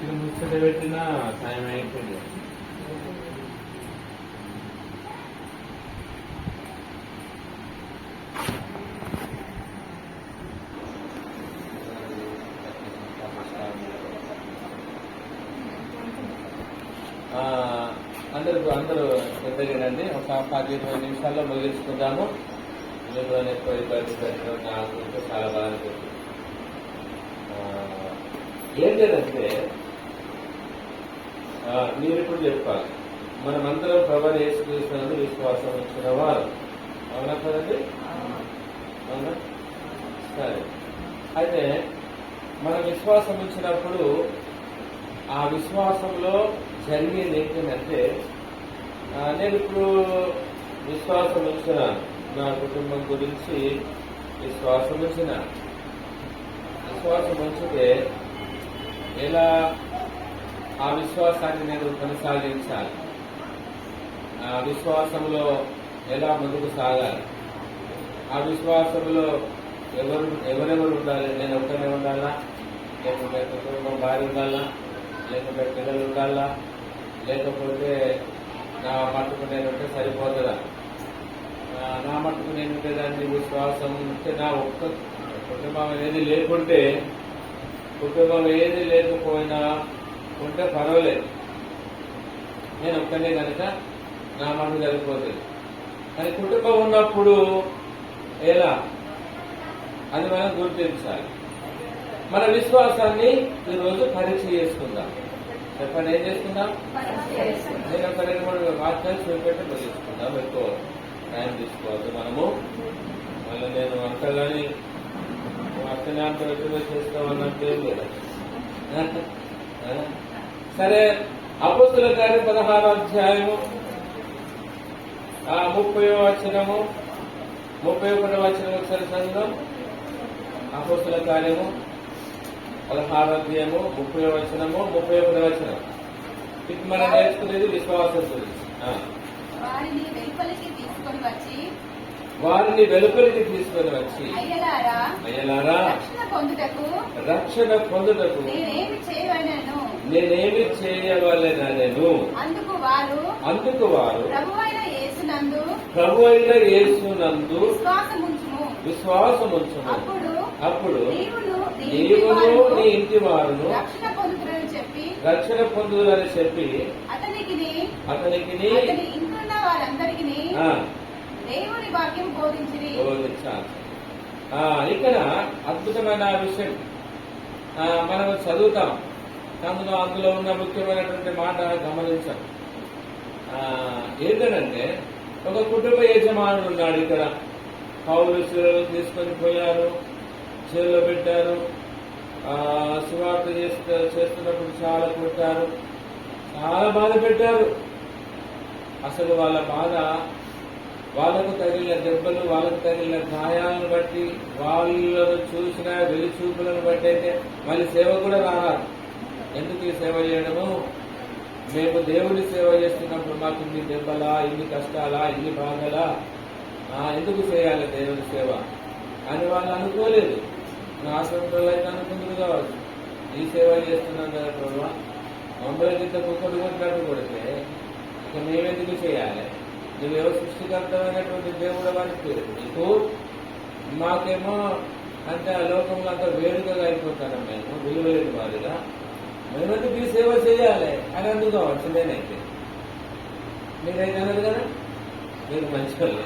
ఇది ముచ్చట పెట్టిన టైం అయిపోయింది. అందరూ పెద్దగానండి. ఒక 10-20 నిమిషాల్లో ముగించుకుందాము. మీకు ఎక్కువ ఇబ్బంది పెట్టడం నాకు ఇంకా చాలా బాగా అనిపిస్తుంది. ఏం లేదంటే మీరు ఇప్పుడు చెప్పాలి, మనమందరం ప్రభువుని యేసుక్రీస్తునందు విశ్వాసం ఉంచిన వారు. అవునా కదండి? అవునా? సరే, అయితే మనం విశ్వాసం ఉంచినప్పుడు ఆ విశ్వాసంలో జరిగేది ఏంటంటే, నేను ఇప్పుడు విశ్వాసం ఉంచున్నాను, నా కుటుంబం గురించి విశ్వాసం ఉంచితే ఎలా ఆ విశ్వాసాన్ని నేను కొనసాగించాలి, ఆ విశ్వాసంలో ఎలా ముందుకు సాగాలి, ఆ విశ్వాసంలో ఎవరెవరు ఉండాలి, నేను ఒక్కనే ఉండాలా, లేకుంటే కుటుంబం భార్య ఉండాలా, లేకుంటే పిల్లలు ఉండాలా, లేకపోతే నా మట్టుకు నేనుంటే సరిపోతుందా, నా మట్టుకు నేనుంటే దాన్ని విశ్వాసం ఉంటే నా ఒక్క కుటుంబం ఏది లేకపోయినా ఉంటే పర్వాలేదు, నేను ఒక్కనే కనుక నా మటుకు సరిపోతుంది. కానీ కుటుంబం ఉన్నప్పుడు ఎలా, అది మనం గుర్తించాలి. మన విశ్వాసాన్ని ఈరోజు పరీక్ష చేసుకుందాం. చెప్పండి, ఏం చేసుకుందాం? నేను ఒక 2-3 వాక్యాలు చూపెట్టి ముగించుకుందాం. ఎక్కువ టైం తీసుకోవద్దు మనము. మళ్ళీ నేను అంతగాని అర్థనాంత వ్యక్తిగా చేస్తామన్నట్టు ఏం లేదు. సరే, అపోస్తుల కార్యం 16వ అధ్యాయము 30వ వచనము 31వ వచనం ఒకసారి చదువుదాం. అపోస్తుల కార్యము 16వ అధ్యాయము 30వ వచనము 31వ వచనం. ఇది మనం నేర్చుకునేది విశ్వాసం గురించి. వారిని వెలుపలికి తీసుకొని వచ్చి అయ్యలారా, రక్షణ పొందుటకు నేనేమి చేయవలెనను. అందుకు వారు ప్రభువైన యేసునందు విశ్వాసముంచుము. అప్పుడు నీవును నీ ఇంటి వారును రక్షణ పొందుదని చెప్పి అతనికి బోధించాలి. ఇక్కడ అద్భుతమైన విషయం మనం చదువుతాం. అందులో ఉన్న ముఖ్యమైనటువంటి మాట గమనించాం. ఏంటంటే, ఒక కుటుంబ యజమానుడు ఉన్నాడు. ఇక్కడ పౌలు శిలను తీసుకొని పోయారు, జైల్లో పెట్టారు. సువార్త చేస్తున్నప్పుడు చాలా కొట్టారు, చాలా బాధ పెట్టారు. అసలు వాళ్ళ బాధ, వాళ్ళకు తగిలిన దెబ్బలు, వాళ్ళకు తగిలిన గాయాలను బట్టి, వాళ్ళను చూసిన వెలిచూపులను బట్టి అయితే మళ్ళీ సేవ కూడా రావాలి. ఎందుకు ఈ సేవ చేయడము? మేము దేవుని సేవ చేస్తున్నప్పుడు మాకు ఇన్ని దెబ్బలా, ఇన్ని కష్టాలా, ఇన్ని బాధలా, ఎందుకు చేయాలి దేవుని సేవ అని వాళ్ళు అనుకోలేదు. నా సొంతలో అయితే అనుకుంటుంది కావచ్చు, ఈ సేవ చేస్తున్నాం కదా ప్రభు, మమ్మల్ని ఇంత కుక్కడు కొట్టినట్టు కొడితే ఇక మేమెందుకు చేయాలి? నువ్వేవో సృష్టికర్తమైనటువంటి దేవుడు వారికి నీకు, మాకేమో అంటే ఆ లోకంలో అంతా వేడుకగా అయిపోతాను, మేము విలువలేని వారిగా, మేమెందుకు ఈ సేవ చేయాలి అని అందుకు కావచ్చు. నేనైతే మీరైతే అన్నారు కదా, మీరు మంచి వాళ్ళు.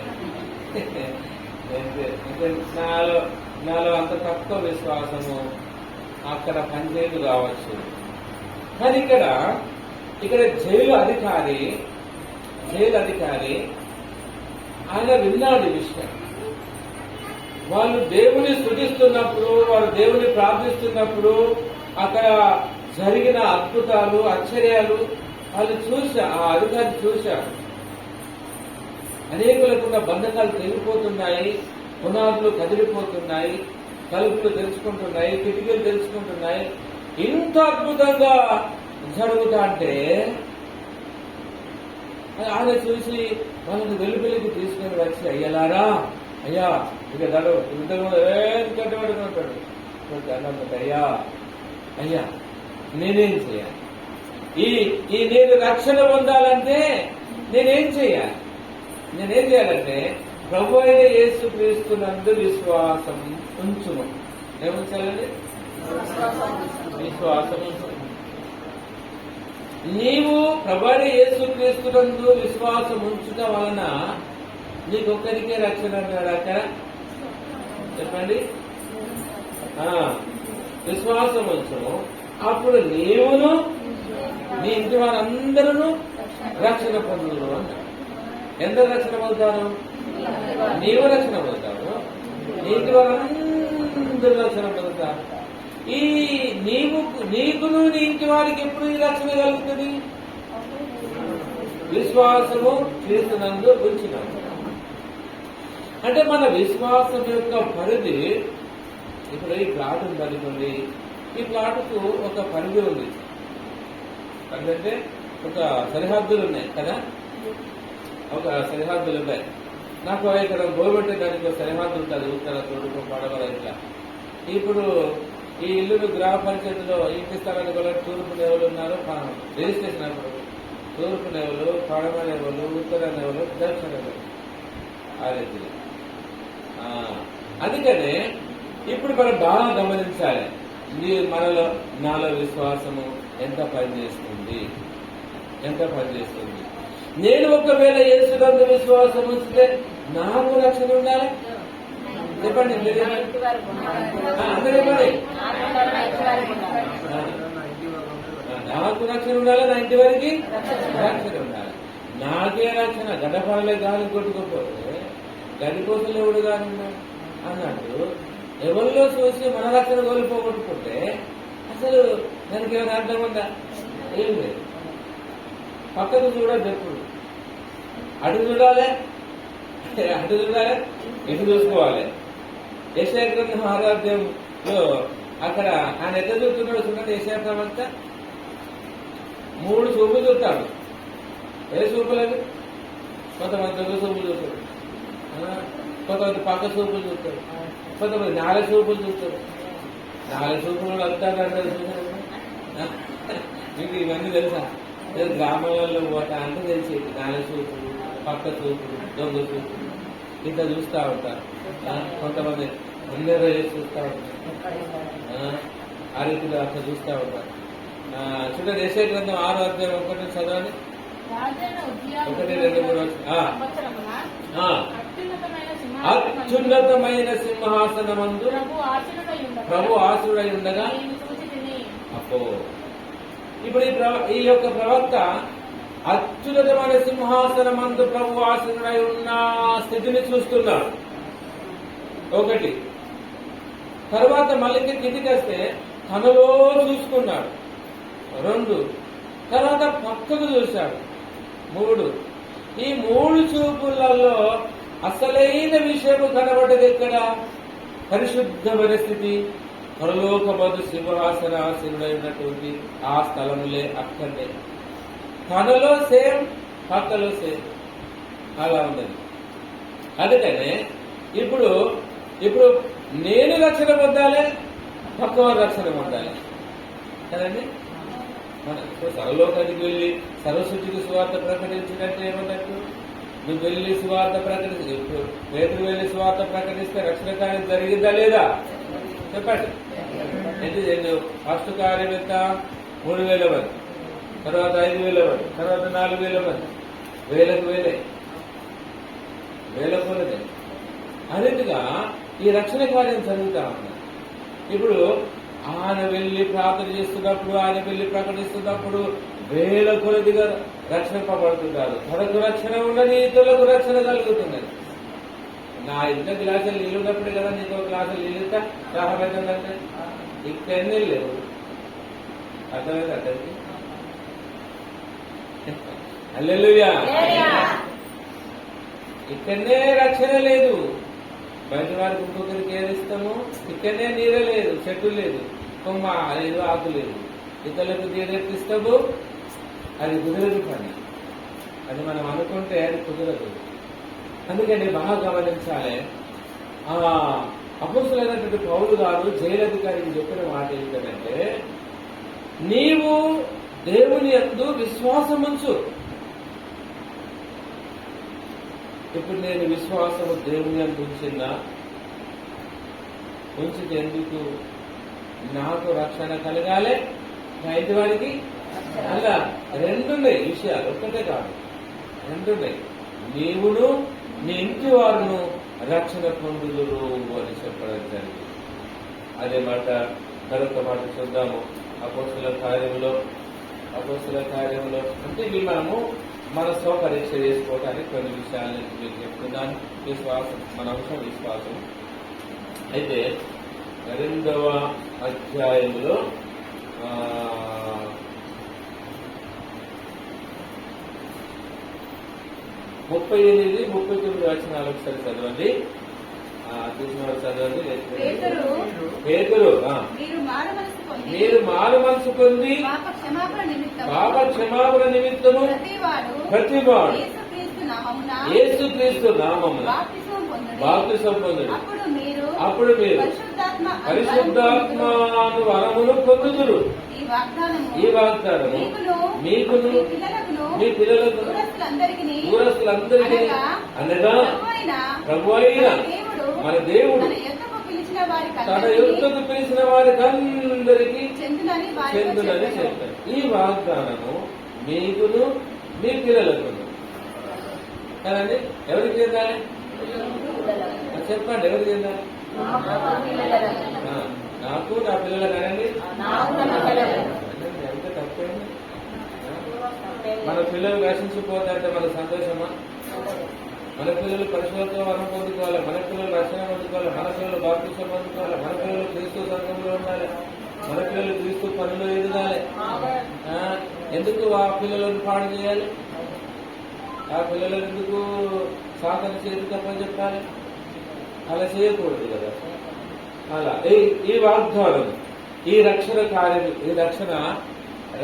నాలో అంత తక్కువ విశ్వాసము అక్కడ పనిచేయదు కావచ్చు. కానీ ఇక్కడ జైలు అధికారి ఆయన విన్నాడు ఈ విషయం. వాళ్ళు దేవుని స్తుతిస్తున్నప్పుడు, వారు దేవుని ప్రార్థిస్తున్నప్పుడు అక్కడ జరిగిన అద్భుతాలు, ఆశ్చర్యాలు వాళ్ళు ఆ అధికారి చూశారు. అనేకులకున్న బంధకాలు తెగిపోతున్నాయి, పునాదులు కదిలిపోతున్నాయి, తలుపులు తెలుసుకుంటున్నాయి, కిటికీలు తెలుసుకుంటున్నాయి. ఇంత అద్భుతంగా జరుగుతా అంటే ఆయన చూసి వాళ్ళని వెలుపలికి తీసుకొని వచ్చి, అయ్యలారా, అయ్యా ఇక ఇద్దరు కట్టబడుతుంటాడు, అయ్యా నేనేం చేయాలి? ఈ నేను రక్షణ పొందాలంటే నేనేం చేయాలి? నేనేం చేయాలంటే ప్రభు అయిన యేసు క్రీస్తునందు విశ్వాసం ఉంచుము. ఏముంచాలండి? విశ్వాసం ఉంచుము. నీవు ప్రభు అయిన యేసు క్రీస్తునందు విశ్వాసం ఉంచడం వలన నీకొక్కరికే రక్షణ అన్నాడు అక్కడ. చెప్పండి. విశ్వాసం ఉంచము, అప్పుడు నీవును నీ ఇంటి వారందరూ రక్షణ పొందును అన్నాడు. ఎందరు రక్షణ పొందుతారు? నీవు రక్షణ పొందుతావు, నీ ఇంటి వారందరూ రక్షణ పొందుతారు. ఈ నీకును నీ ఇంటి వారికి ఎప్పుడు ఈ రక్షణ కలుగుతుంది? విశ్వాసము క్రీస్తునందు ఉంచినాము. అంటే మన విశ్వాసం యొక్క పరిధి, ఇప్పుడు ఈ ప్లాట్ ఉంది అనుకోండి, ఈ ప్లాట్కు ఒక పరిధి ఉంది. అంటే ఒక సరిహద్దులు ఉన్నాయి కదా, ఒక సరిహద్దులు ఉన్నాయి. నాకు ఇక్కడ గోరుబెట్టే దానికి ఒక సరిహద్దు ఉంటుంది, ఉత్తర తూర్పు పడమర ఇట్లా. ఇప్పుడు ఈ ఇల్లును గ్రామ పంచాయతీలో ఇంటి స్థలానికి కూడా తూర్పు నెవలు ఉన్నారు, రిజిస్ట్రేషన్ అప్పుడు తూర్పు నెవలు, పడమర నెవలు, ఉత్తర నెవలు, దక్షిణ నెవలు, ఆ రీతిలో. అందుకనే ఇప్పుడు మనం బాగా గమనించాలి, నాలో విశ్వాసము ఎంత పనిచేస్తుంది. నేను ఒకవేళ యేసునందు విశ్వాసం ఉంచితే నాకు రక్షణ ఉండాలి. చెప్పండి, అందరూ చెప్పండి. నాకు రక్షణ ఉండాలి, నా ఇంటి వారికి రక్షణ ఉండాలి. నాకే రక్షణ, గడ్డపాలే గాలి కొట్టుకోపోతే గడి కోసం ఎవడు గాని అన్నట్టు ఎవరిలో చూసి మన రక్షణ కోల్పోగొట్టుకుంటే అసలు దానికి ఏమైనా అర్థం ఉందా? ఏం లేదు. పక్కకు చూడాలి, ఎప్పుడు అటు చూడాలి, ఇటు చూసుకోవాలి. యెషయా గ్రంథం 6వ అధ్యాయంలో అక్కడ ఆయన ఎట్లా చూస్తున్నాడు చూడండి. యెషయా ప్రవక్త 3 చూపులు చూస్తాడు. ఏ చూపులేదు? కొంతమంది దొంగ చూపులు చూస్తాడు, కొంతమంది పక్క చూపులు చూస్తాడు, కొంతమంది 4 చూపులు చూస్తాడు. 4 చూపులు అంటారు. మీకు ఇవన్నీ తెలుసా? గ్రామాలలో పోతా అంటే తెలిసి 4 చూపులు, పక్క చూపులు, దొంగ చూపులు ఇంత చూస్తూ ఉంటారు. కొంతమంది అందరూ చూస్తూ ఉంటారు, ఆ రీతిలో అట్లా చూస్తూ ఉంటారు. చూడండి, యెషయా గ్రంథం 6వ అధ్యాయం 1 చదవండి. 1, 2, 3 అత్యున్నతమైన సింహాసనమందు ప్రభు ఆశీనుడై ఉండగా. అప్పో ఇప్పుడు ఈ యొక్క ప్రవక్త అత్యున్నతమైన సింహాసనమందు ప్రభు ఆశీనుడై ఉన్న స్థితిని చూస్తున్నాడు. ఒకటి. తర్వాత మళ్ళీ కిందికి వస్తే తనలో చూసుకున్నాడు. 2. తర్వాత పక్కకు చూశాడు. 3. ఈ 3 చూపులలో అసలైన విషయము కనబడ్డది ఎక్కడ? పరిశుద్ధ పరిస్థితి, పరలోకమందు సింహాసనాసీనుడైనటువంటి ఆ స్థలములే, అక్కడే. తనలో సేమ్, పక్కలో సేమ్, అలా ఉన్నది. అందుకనే ఇప్పుడు నేను రక్షణ పొందాలి, పక్కవారు రక్షణ పొందాలి కదండి. సర్వలోకానికి వెళ్ళి సర్వశుద్ధికి సువార్త ప్రకటించినట్టు ఏమన్నట్టు? నువ్వు వెళ్ళి సువార్త ప్రకటించి, ఇప్పుడు పేతురు వెళ్ళి సువార్త ప్రకటిస్తే రక్షణ కార్యం జరిగిందా లేదా? చెప్పండి. ఫస్ట్ కార్యం ఎంత? 3,000 మంది, తర్వాత 5,000 మంది, తర్వాత 4,000 మంది, వేలకు కొలది. అన్నిటిగా ఈ రక్షణ కార్యం జరుగుతా ఉంది. ఇప్పుడు ఆయన వెళ్ళి ప్రార్థన చేస్తున్నప్పుడు, ఆయన వెళ్ళి ప్రకటిస్తున్నప్పుడు వేల కొలదిగా రక్షింపబడుతున్నారు. తనకు రక్షణ ఉన్నది, ఇతరులకు రక్షణ కలుగుతున్నది. నా ఇంట్లో గ్లాసులు నీళ్ళు ఉన్నప్పుడు కదా నీకు గ్లాసులు నీళ్ళుతా దాహమైందంటే ఇక్కడనే లేవు. అర్థమైంది అక్కడికి. హల్లెలూయా. ఇక్కడనే రక్షణ లేదు. బయట వారికి ఇంకొకరికి ఏదిస్తాము? ఇక్కడనే నీరే లేదు, చెట్టు లేదు, కొమ్మ లేదు, ఆకు లేదు. ఇతరులకు నీరెత్తిస్తాము, అది కుదరదు పని. అది మనం అనుకుంటే అది కుదరదు. అందుకని బాగా గమనించాలి. అపోస్తలుడైనటువంటి పౌలు గారు జైలు అధికారికి చెప్పిన మాట ఏంటంటే, నీవు దేవుని యందు విశ్వాసముంచు. ఇప్పుడు నేను విశ్వాసము దేవుని యందు ఉంచితే ఎందుకు? నాకు రక్షణ కలగాలి, నా ఇంటి వారికి అలా రెండున్నాయి విషయాలు, ఒక్కటే కాదు, రెండున్నాయి. నీవును నీ ఇంటి వారును రక్షణ పొందుదురు అని చెప్పడం జరిగింది. అదే మాట మరొక మాట చూద్దాము. అపోస్తుల కార్యములో అంటే ఇవి మనము మన స్వపరీక్ష చేసుకోవడానికి కొన్ని విషయాలు మీకు చెప్తున్నాను. విశ్వాసం, మన అంశం విశ్వాసం. అయితే 2వ అధ్యాయంలో 38, 39 వచనాలు ఒకసారి చదవండి. చూసినవారు చదవండి. పేతురు, మీరు మారు మనసు పొంది పాప క్షమాపణ నిమిత్తము ప్రతివాడు యేసుక్రీస్తు నామమున బాప్తిసం పొందుడు. అప్పుడు మీరు పరిశుద్ధాత్మను వరమును పొందుదురు. ఈ వాగ్దానము మీకును మీ పిల్లలకు దూరస్తులందరికీ అనగా ప్రభువైన మన దేవుడు తన యుద్ధకు పిలిచిన వారికి అందరికీ చెందునని చెప్పారు. ఈ వాగ్దానము మీకును మీ పిల్లలకు కదండి. ఎవరికి చెందాలి చెప్పండి, ఎవరికి చెందాలి? నాకు, నా పిల్లలు కదండి. ఎంత తప్పేండి? మన పిల్లలు రక్షించిపోతారంటే మన సంతోషమా? మన పిల్లలు పరిశుభ్రత వరం పొందుకోవాలి, మన పిల్లలు రక్షణ పొందుకోవాలి, మన పిల్లలు బాప్తిసం పొందుకోవాలి, మన పిల్లలు క్రీస్తు సంఘంలో ఉండాలి, మన పిల్లలు క్రీస్తు పనులు ఎదగాలి. ఎందుకు ఆ పిల్లలను పాడు చేయాలి? ఆ పిల్లలను ఎందుకు సాధన చేతి తప్పని చెప్పాలి? అలా చేయకూడదు కదా. అలా ఈ వాగ్దానం, ఈ రక్షణ కార్యం, ఈ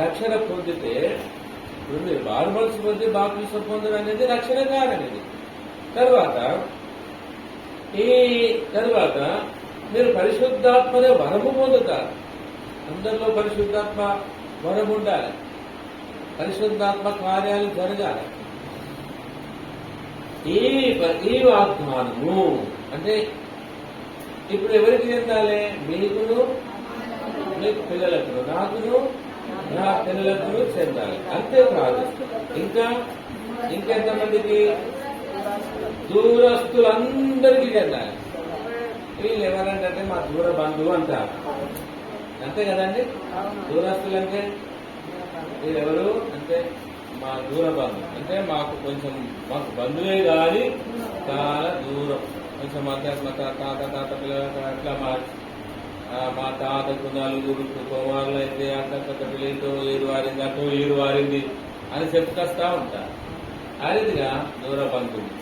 రక్షణ పొందితే ఇప్పుడు మీరు మారు మనసు పొంది బాప్తిసం పొందడం అనేది రక్షణ కార్యం. ఇది తర్వాత మీరు పరిశుద్ధాత్మనే వరము పొందుతారు. అందరిలో పరిశుద్ధాత్మ వరం ఉండాలి, పరిశుద్ధాత్మ కార్యాలు జరగాలి. ఈ వాగ్దానము అంటే ఇప్పుడు ఎవరికి చెందాలి? మీకును మీ పిల్లలకు, నాకును నా పిల్లలకు చెందాలి. అంతేకాదు, ఇంకెంతమందికి? దూరస్తులందరికీ చెందాలి. వీళ్ళు ఎవరంటే మా దూర బంధువు అంటారు, అంతే కదండి. దూరస్తులంటే వీళ్ళెవరు అంటే మా దూర బంధువు, అంటే మాకు బంధువే కానీ చాలా దూరం, కొంచెం మా తాత పిల్లలు అట్లా మా తాతకు 4 కుమారులు అయితే అట్లా కొత్త పిల్లలతో ఏరు వారింది అని చెప్పుకొస్తా ఉంటారు. అదిగా దూర బంధువులు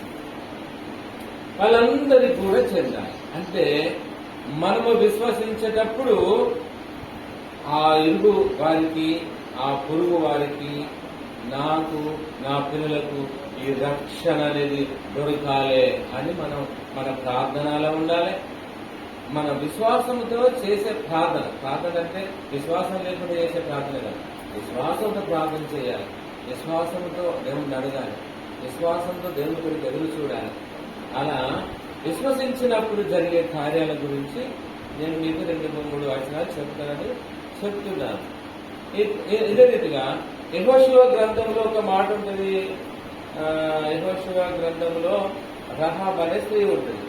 వాళ్ళందరికీ కూడా చెందాలి. అంటే మనము విశ్వసించేటప్పుడు ఆ ఇరుగు వారికి, ఆ పొరుగు వారికి, నాకు, నా పిల్లలకు ఈ రక్షణ అనేది దొరకాలి అని మన ప్రార్థనలో ఉండాలి. మన విశ్వాసంతో చేసే ప్రార్థన అంటే విశ్వాసం లేకుండా చేసే ప్రార్థన కాదు. విశ్వాసంతో ప్రార్థన చేయాలి, విశ్వాసంతో దేవుడిని అడగాలి, విశ్వాసంతో దేవుని గురించి ఎదురు చూడాలి. అలా విశ్వసించినప్పుడు జరిగే కార్యాల గురించి నేను మీకు 2-3 వచనాలు చెప్తున్నాను. ఇదే రీతిగా యెహోషువ గ్రంథంలో ఒక మాట ఉంటుంది. యెహోషువ గ్రంథంలో రహాబ్ అనే స్త్రీ ఉంటుంది.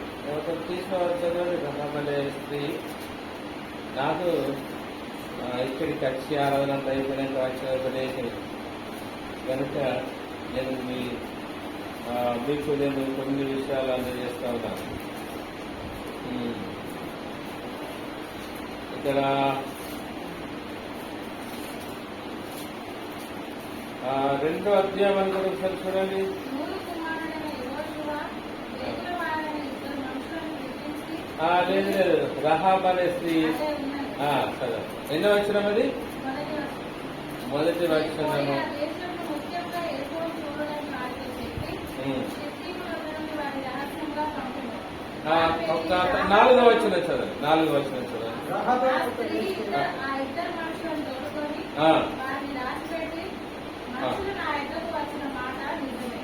తీసుకుని రహాబ్ అనే స్త్రీ నాకు ఇక్కడికి వచ్చి ఆరాధన అయిపోయినాక వచ్చిన ఉపదేశం కనుక నేను మీకు నేను కొన్ని విషయాలు అందజేస్తా ఉన్నాను. ఇక్కడ 2వ అధ్యాయం ఒకసారి చూడండి. లేదు, రహాబ్ అనే స్త్రీ చదవ. ఎన్నో వచనం అది? మొదటి వచనము. 4వ వచనం చదవండి. 4వ వచనం చదవండి. వారిని దాచిపెట్టి మనుషులు నా యొద్దకు వచ్చిన మాట నిజమే.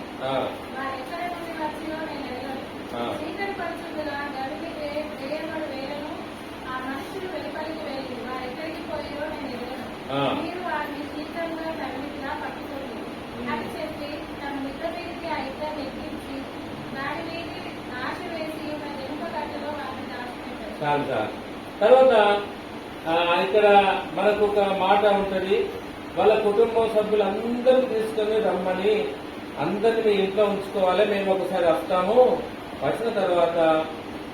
వారు ఎక్కడ నుండి వచ్చినో నేను ఎరుగను. చీకటి పరిశుద్ధుగా గడిపి వేయబడి వేలను ఆ మనుషులు వెలుపలికి వెళ్ళి వారు ఎక్కడికి పోయిరో నేను ఎరుగను. మీరు వారిని శీఘ్రంగా తరిమిగా పట్టుకోండి అని చెప్పి తన మిత్ర మీదకి ఆ ఇద్దరు ఎక్కించి దాని మీద ఆశ వేసి ఉన్న వెనుక కట్టలో వారిని దాచిపెట్టారు. తర్వాత ఇక్కడ మనకు ఒక మాట ఉంటది, వాళ్ళ కుటుంబ సభ్యులందరూ తీసుకొని రమ్మని అందరినీ ఇంట్లో ఉంచుకోవాలి, మేము ఒకసారి వస్తాము. వచ్చిన తర్వాత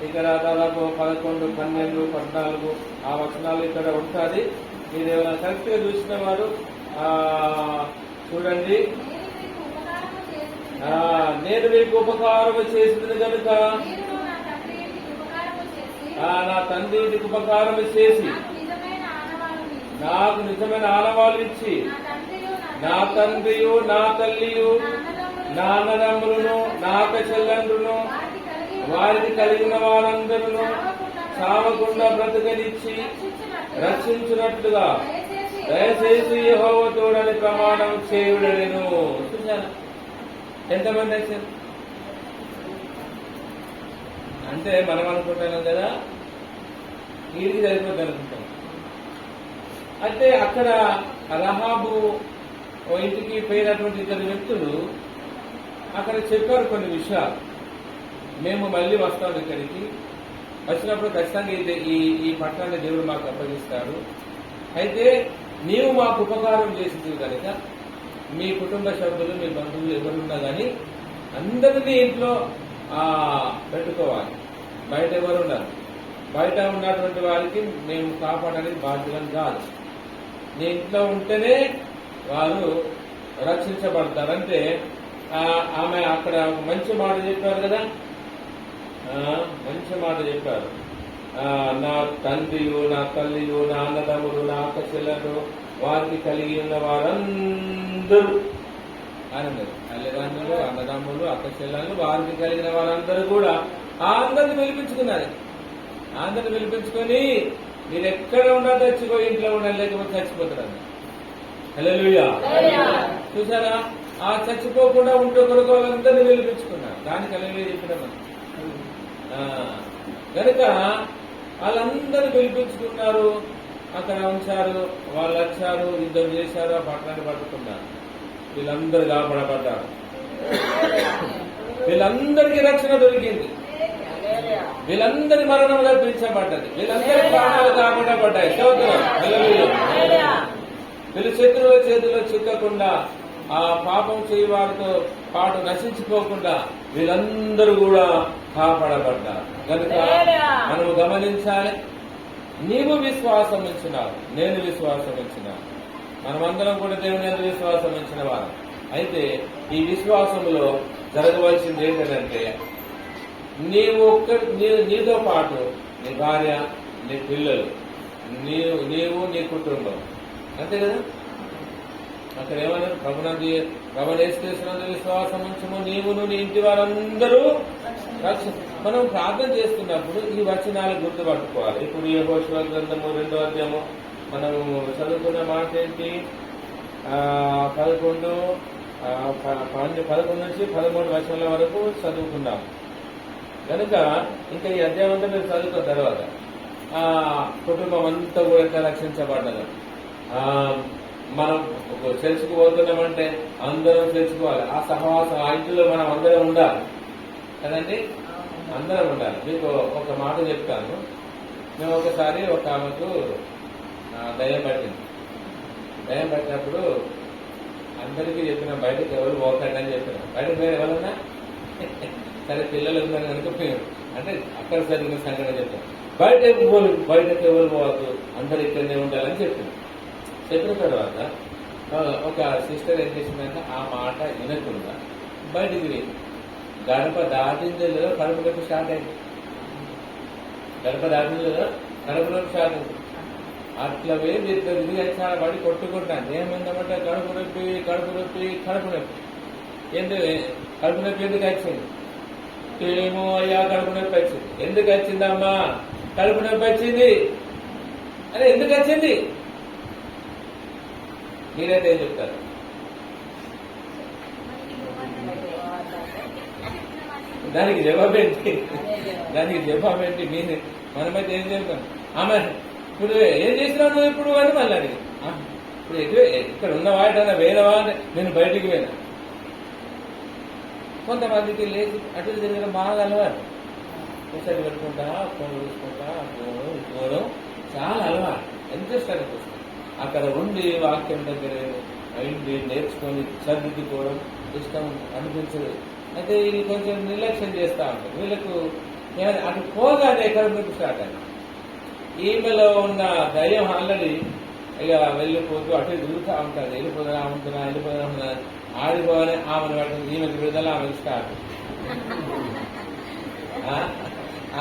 ఇక్కడ దాదాపు 11, 12, 14 ఆ వచనాలు ఇక్కడ ఉంటుంది. మీరు ఏమైనా కరెక్ట్ గా చూసిన వారు చూడండి. నేను మీకు ఉపకారం చేసింది కనుక నా తండ్రి ఇంటికి ఉపకారం చేసి నాకు నిజమైన ఆనవాళ్ళు ఇచ్చి నా తండ్రియు నా తల్లియు నా అన్నదమ్ములను నా అక్క చెల్లెండ్రును వారికి కలిగిన వారందరూ చావకుండా బ్రతకనిచ్చి రక్షించినట్లుగా దయచేసి యెహోవా తోడని ప్రమాణం చేయుడెను. చూసారా ఎంతమంది వచ్చారు? అంటే మనం అనుకుంటున్నాం కదా ఇది సరిపోద్ది అనుకుంటాం. అయితే అక్కడ రహాబు ఇంటికి పోయినటువంటి ఇద్దరు వ్యక్తులు అక్కడ చెప్పారు కొన్ని విషయాలు. మేము మళ్ళీ వస్తాం ఇక్కడికి, వచ్చినప్పుడు ఖచ్చితంగా ఈ పట్టణాన్ని దేవుడు మాకు అప్పగిస్తాడు. అయితే నీవు మాకు ఉపకారం చేసింది కనుక మీ కుటుంబ సభ్యులు మీ బంధువులు ఎవరున్నా కానీ అందరినీ ఇంట్లో పెట్టుకోవాలి. బయట ఎవరున్నారు? బయట ఉన్నటువంటి వారికి మేము కాపాడడానికి బాధ్యులం కాదు. నీ ఇంట్లో ఉంటేనే వారు రక్షించబడతారు. అంటే ఆమె అక్కడ మంచి మాట చెప్పారు కదా, మంచి మాట చెప్పారు. నా తండ్రియు నా తల్లియు నా అన్నదమ్ములు నా అక్క చెల్లెలు వారికి కలిగి ఉన్న వారందరూ అని తల్లిదండ్రులు అన్నదమ్ములు అక్క చెల్లెలు వారికి కలిగిన వారందరూ కూడా అందరిని పిలిపించుకున్నారు. అందరిని పిలిపించుకొని మీరు ఎక్కడ ఉన్నా చచ్చిపోయి ఇంట్లో ఉండాలి, లేకపోతే చచ్చిపోతారు. హల్లెలూయా. చూసారా, ఆ చచ్చిపోకుండా ఉంటే కొరకు వాళ్ళందరినీ పిలిపించుకున్నారు. దానికి హల్లెలూయా చెప్పిన కనుక వాళ్ళందరూ పిలిపించుకున్నారు, అక్కడ ఉంచారు. వాళ్ళు వచ్చారు, యుద్ధం చేశారు, ఆ పట్టణాన్ని పట్టుకున్నారు. వీళ్ళందరూ కాపాడబడ్డారు. వీళ్ళందరికీ రక్షణ దొరికింది. వీళ్ళందరి మరణం తప్పించబడ్డది. వీళ్ళందరి ప్రాణాలు కాపాడబడ్డాయి. వీళ్ళ శత్రువుల చేతిలో చిక్కకుండా ఆ పాపం చేయి వారితో పాటు నశించిపోకుండా వీళ్ళందరూ కూడా కాపాడబడ్డారు. కనుక మనము గమనించాలి, నీవు విశ్వాసం ఉంచినావు, నేను విశ్వాసం ఉంచినాను, మనమందరం కూడా దేవుని యందు విశ్వాసం ఉంచిన వారు. అయితే ఈ విశ్వాసంలో జరగవలసింది ఏంటంటే నీతో పాటు నీ భార్య, నీ పిల్లలు, నీవు నీ కుటుంబం, అంతే కదా. అక్కడ ఏమన్నారు? ప్రభునేస్తున్నందు విశ్వాసం ఉంచము, నీవును నీ ఇంటి వారందరూ మనం ప్రార్థన చేస్తున్నప్పుడు ఈ వచనాలు గుర్తుపట్టుకోవాలి. ఇప్పుడు యెహోషువ గ్రంథము 2వ అధ్యాయము మనం చదువుకున్న మాట ఏంటి? 11 నుంచి 13 వచనాల వరకు చదువుకున్నాం. కనుక ఇంకా ఈ అధ్యాయం అంతా మీరు చదువుకున్న తర్వాత కుటుంబం అంతా కూడా రక్షించబడ్డదు. మనం చర్చికి పోతున్నామంటే అందరం తెలుసుకోవాలి. ఆ సహవాసం ఆ ఇంటిలో మనం అందరం ఉండాలి కదండి, అందరం ఉండాలి. మీకు ఒక మాట చెప్తాను. మేము ఒకసారి ఒక ఆమెకు దయ్యం పట్టింది. దయ్యం పట్టినప్పుడు అందరికీ చెప్పిన బయటకు ఎవరు పోకండి అని చెప్పినాం. బయటకు పోయి ఎవరన్నా సరే పిల్లలు ఉందని అనుకుపోయారు అంటే అక్కడ జరిగిన సంఘటన చెప్పాను. బయటకు ఎవరు పోవద్దు, అందరు ఇక్కడనే ఉండాలని చెప్పినాం. చెప్పిన తర్వాత ఒక సిస్టర్ ఏం చేసిందంటే ఆ మాట వినకుండా బయటికి గడప దాటిందో లేదో కడుపు నొప్పి స్టార్ట్ అయింది. గడప దాటిందో లేదో కడుపు నొప్పి స్టార్ట్ అయింది. అట్లా వేది ఇది చాలా పడి కొట్టుకుంటాను. ఏమైందమంటే కడుపు నొప్పి కడుపు నొప్పి కడుపు నొప్పి. కడుపు నొప్పి ఎందుకు వచ్చింది? ఏమో అయ్యా కడుపు నొప్పి వచ్చింది. ఎందుకు వచ్చిందమ్మా? కడుపు నొప్పి వచ్చింది. అరే ఎందుకు వచ్చింది? మీరైతే ఏం చెప్తారు? దానికి జవాబేంటి? మీరు మనమైతే ఏం చెప్తాం? ఆమె ఇప్పుడు ఏం చేసినావు నువ్వు ఇప్పుడు అని మళ్ళీ అడిగి, ఇప్పుడు ఇక్కడ ఉన్నవా ఎటన్నా వేనవా అంటే నేను బయటికి పోయినా. కొంతమందికి లేచి అటు తిరగడం బాగా అలవాటు, ముసలి పెట్టుకుంటా, ఫోన్ చూసుకుంటా, పోవడం చాలా అలవాటు, ఇంట్రెస్ట్ అనిపిస్తుంది. అక్కడ ఉండి వాక్యం దగ్గర అయింది నేర్చుకొని సర్దిద్దుకోవడం ఇష్టం అనిపించదు. అయితే ఇది కొంచెం నిర్లక్ష్యం చేస్తూ ఉంటారు. వీళ్ళకు అటు పోగానే ఎకడమిక్ స్టార్ట్ అయింది. ఈమెలో ఉన్న దయ్యం ఆల్రెడీ ఇక వెళ్ళిపోతూ అటు తిరుగుతూ ఉంటుంది. వెళ్ళిపోదా ఆడిపోగానే ఆమెను పట్టింది, ఈమెకు విడుదల, ఆమెకు స్టార్ట్.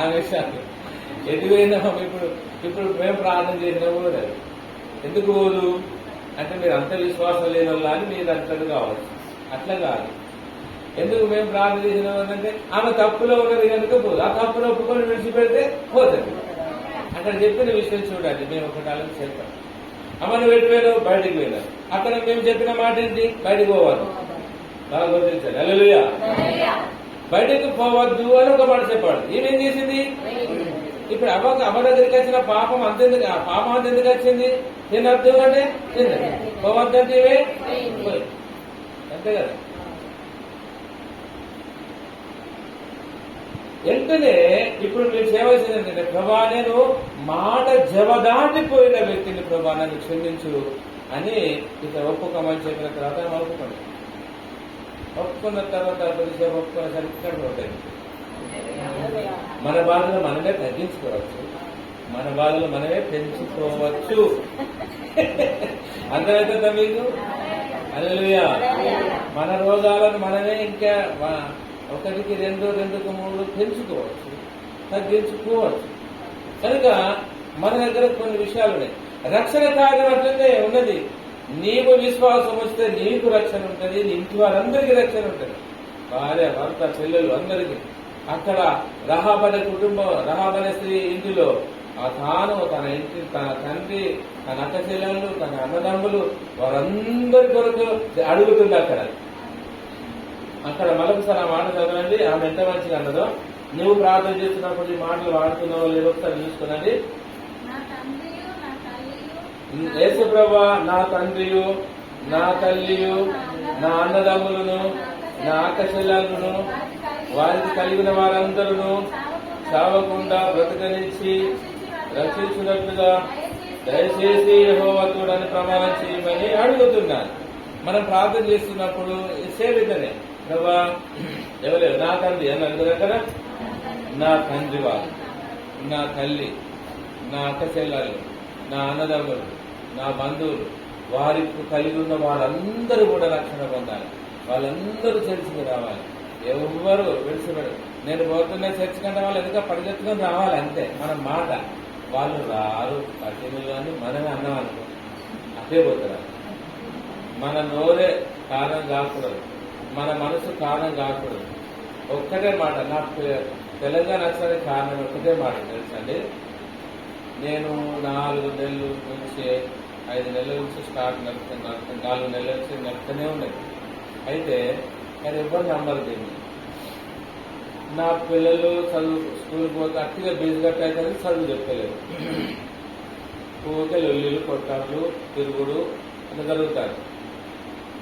ఆమె స్టార్ట్ ఎదుగైనా ఇప్పుడు మేము ప్రార్థన చేసినా కూడా ఎందుకు పోదు అంటే మీరు అంత విశ్వాసం లేని వాళ్ళ అని మీరు అంతటి కావచ్చు. అట్లా కాదు. ఎందుకు మేము ప్రార్థన చేసినామంటే ఆమె తప్పులో ఉన్నది కనుక పోదు. ఆ తప్పులో ఒప్పుకొని విడిచిపెడితే పోతుంది. అక్కడ చెప్పిన విషయం చూడండి. మేము ఒకటి ఆలోచన చెప్పాం. అమ్మను పెట్టిపోయినావు, బయటికి పోయినావు. అక్కడ మేము చెప్పిన మాట ఏంటి? బయటికి పోవద్దు. బాగా గుర్తించాలి. హల్లెలూయా. బయటకు పోవద్దు అని ఒక మాట చెప్పాడు. ఏమేం చేసింది? ఇప్పుడు అమ్మ దగ్గరికి వచ్చిన పాపం అంతెందుకు, ఆ పాపం అంతెందుకు వచ్చింది? నేను అర్థం అంటే పోవద్దంటే ఇవే అంతే కదా. వెంటనే ఇప్పుడు మీరు చేయవలసింది ఏంటంటే, ప్రభా నేను మాట జవదాటిపోయిన వ్యక్తిని ప్రభా నన్ను క్షమించు అని ఇక ఒప్పుకోమని చెప్పిన తర్వాత ఒప్పుకోండి. ఒప్పుకున్న తర్వాత కొద్దిసేపు ఒప్పుకునేసరికి ఇక్కడ ఉంటాయి. మన బాధలు మనమే తగ్గించుకోవచ్చు, మన బాధలు మనమే పెంచుకోవచ్చు. అర్థమవుతుందా మీకు? హల్లెలూయా. మన రోగాలను మనమే ఇంకా 1కి 2, 2కి 3 పెంచుకోవచ్చు, తగ్గించుకోవచ్చు. కనుక మన దగ్గర కొన్ని విషయాలు ఉన్నాయి. రక్షణ కార్యం అట్లనే ఉన్నది. నీకు విశ్వాసం వస్తే నీకు రక్షణ ఉంటుంది, నీ ఇంటి వారందరికీ రక్షణ ఉంటుంది. భార్య, భర్త, పిల్లలు అందరికీ. అక్కడ రహాబ్ అనే కుటుంబం, రహాబ్ అనే స్త్రీ ఇంటిలో తాను, తన ఇంటి, తన తండ్రి, తన అక్క చెల్లెళ్ళు, తన అన్నదమ్ములు వారందరి కొరకు అడుగుతుంది. అక్కడ మరొకసారి ఆ మాట చదవండి. ఆమె ఎంత మంచిగా అన్నదో. నువ్వు ప్రార్థన చేస్తున్నప్పుడు ఈ మాటలు వాడుతున్నావో లేదో ఒకసారి చూసుకున్నది. యేసు ప్రభువా, నా తండ్రియు, నా తల్లియు, నా అన్నదమ్ములను, నా అక్క చెల్లెలను, వారికి కలిగిన వారందరూ చావకుండా బ్రతకనిచ్చి రక్షించినట్లుగా దయచేసి యెహోవా తోడని ప్రమాణం చేయమని అడుగుతున్నాను. మనం ప్రార్థన చేస్తున్నప్పుడు సేవితనే ప్రభా ఎవరు నా తండ్రి అని అడుగుతారు కదా. నా తండ్రి వారు, నా తల్లి, నా అక్క చెల్లెలు, నా అన్నదమ్ములు, నా బంధువులు, వారికి కలిగి ఉన్న వాళ్ళందరూ కూడా రక్షణ పొందాలి. వాళ్ళందరూ చర్చికి రావాలి. ఎవరు విడిచిపెడరు. నేను పోతున్న చర్చి కంటే వాళ్ళు ఎందుక పరిగెత్తుకొని రావాలి అంతే. మన మాట వాళ్ళు రారు. పట్టినలు అని మనమే అన్నాం అనుకో, అదే పోతారు. మన నోరే కారణం కాకూడదు, మన మనసు కారణం కాకూడదు. ఒక్కటే మాట. నాకు తెలంగాణ వచ్చడానికి కారణం ఒక్కటే మాట తెలుసండి. నేను 4 నెలల నుంచి 5 నెలల నుంచి స్టార్ట్ నడుపుతున్నాను. 4 నెలల నుంచి నడుపుతూనే ఉన్నది. అయితే అది ఎవరు నమ్మరు దీన్ని. నా పిల్లలు స్కూల్ పోతే అట్టిగా బీజు కట్టయితే చదువు చెప్పలేదు. ఊరికే లొల్లిలు, కొట్టాళ్ళు, తిరుగుడు అని జరుగుతారు.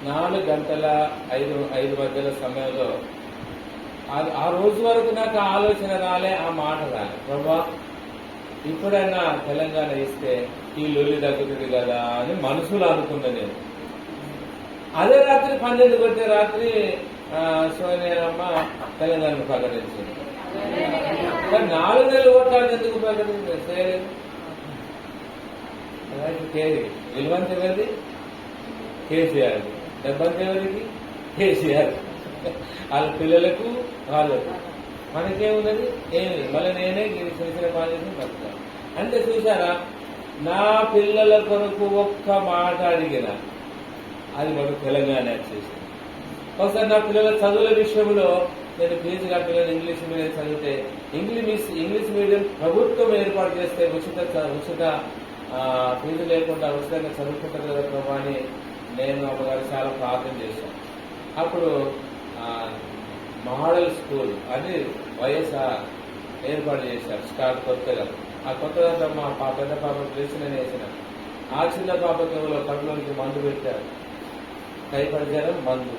4 గంటల 5 మధ్యల సమయంలో ఆ రోజు వరకు నాకు ఆలోచన రాలే, ఆ మాట రాలే. ప్రభా ఇప్పుడైనా తెలంగాణ ఇస్తే ఈ లొల్లి తగ్గుతుంది కదా అని మనసులో అనుకున్నా నేను. అదే రాత్రి 12 కొట్టే రాత్రి సోనియమ్మ తెలంగాణను ప్రకటించింది. 4 నెలలు ఓటాలు ఎందుకు ప్రకటించలేదు? విలువంత ఎవరిది? కేసీఆర్. డబ్బంత ఎవరికి? కేసీఆర్. వాళ్ళ పిల్లలకు, వాళ్ళకు. మనకేమున్నది? ఏమి. మళ్ళీ నేనే చేసిన బాధ్యతను బతుకుతాను అంటే చూసారా. నా పిల్లల కొరకు ఒక్క మాట అడిగిన అది మనకు తెలంగాణ చేసింది. ఒకసారి నా పిల్లల చదువుల విషయంలో నేను ఫీజు కట్టలేను, ఇంగ్లీష్ మీడియం చదివితే ఇంగ్లీష్ మీడియం ప్రభుత్వం ఏర్పాటు చేస్తే ఉచిత ఫీజు లేకుండా ఉచితంగా చదువుకుంటారు కదా ప్రభా అని నేను అమ్మగారు చాలా ప్రార్థన చేశాను. అప్పుడు మోడల్ స్కూల్ అని వైఎస్ఆర్ ఏర్పాటు చేశారు స్టార్ట్ కొత్తగా. ఆ కొత్త దాంట్లో మా పెద్ద పాప డ్రెస్ నేను వేసిన. ఆ చిన్న పాపకి కడుపులోకి మందు పెట్టారు. టైఫాయిడ్ జ్వరం మందు,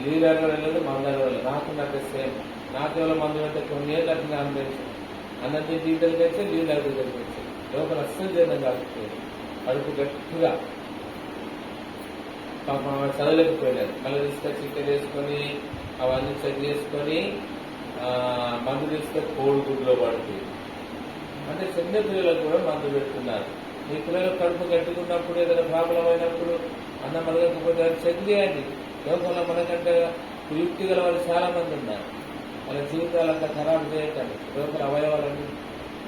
నీళ్ళు అరగలేదు, మందు అరగలేదు. నాకు సేమ్. నాకేవో మందు పెడితే కొన్ని ఏళ్ళు అట్లా అనిపించింది. అన్నం తింటే ఇద్దరికి వచ్చి నీళ్ళు అరగ వచ్చి లోపల అస్సలు జీర్ణం కాకపోయింది. కడుపు గట్టిగా పాపం చదవలేకపోయినారు. మళ్ళీ తీసుకొచ్చి ఇక్కడ వేసుకొని అవన్నీ చెక్ చేసుకొని మందు తీస్తే కోడిగుడ్లో పడుతుంది. అంటే చిన్న పిల్లలకు కూడా మందు పెడుతున్నారు. మీ పిల్లలకు కడుపు గట్టుకున్నప్పుడు ఏదైనా ప్రాబ్లం అయినప్పుడు అన్నం అడగకపోతే చెక్ చేయండి. లోకంలో మనకంటే యుక్తి గల వాళ్ళు చాలా మంది ఉన్నారు. వాళ్ళ జీవితాలంతా ఖరాబు చేయకండి. లోపల అవయవాలన్నీ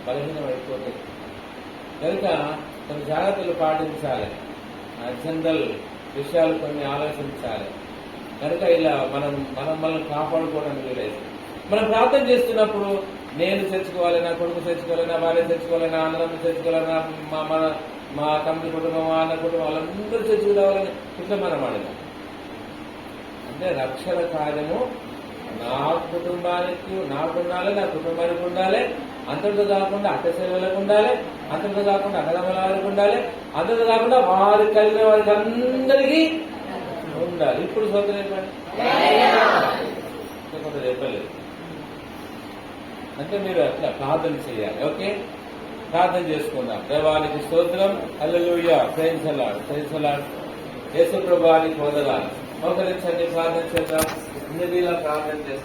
బలహీనం అయిపోతాయి. కనుక కొన్ని జాగ్రత్తలు పాటించాలి. జనరల్ విషయాలు కొన్ని ఆలోచించాలి. కనుక ఇలా మనల్ని కాపాడుకోవడానికి వీలైతే మనం ప్రార్థన చేస్తున్నప్పుడు నేను చర్చుకోవాలి, నా కొడుకు చర్చుకోవాలి, నా భార్య చర్చుకోవాలి, నా అన్నదమ్ములు చర్చుకోవాలి, మా తమ్ముడి కుటుంబం, మా అన్న కుటుంబం వాళ్ళందరూ చర్చకు రావాలని ఇట్లా మనం అడగాలి. అంటే రక్షణ కార్యము నా కుటుంబానికి నాకు ఉండాలి, నా కుటుంబానికి ఉండాలి. అంతటితో కాకుండా అక్క సేవలకు ఉండాలి, అంతటితో కాకుండా అన్నదమ్ముల వారికి ఉండాలి, అంతటితో కాకుండా వారి కలిగిన వారికి అందరికీ ఉండాలి. ఇప్పుడు సోదరు చెప్పండి, చెప్పలేదు. అంటే మీరు అట్లా ప్రార్థన చేయాలి. ఓకే, ప్రార్థన చేసుకుందాం. దేవానికి స్తోత్రం. Hallelujah. Praise the lord, praise the lord. Yesu ప్రభువానికి వందనాలు. మోకరించండి, ప్రార్థన చేద్దాం. ప్రార్థన చేస్తాం.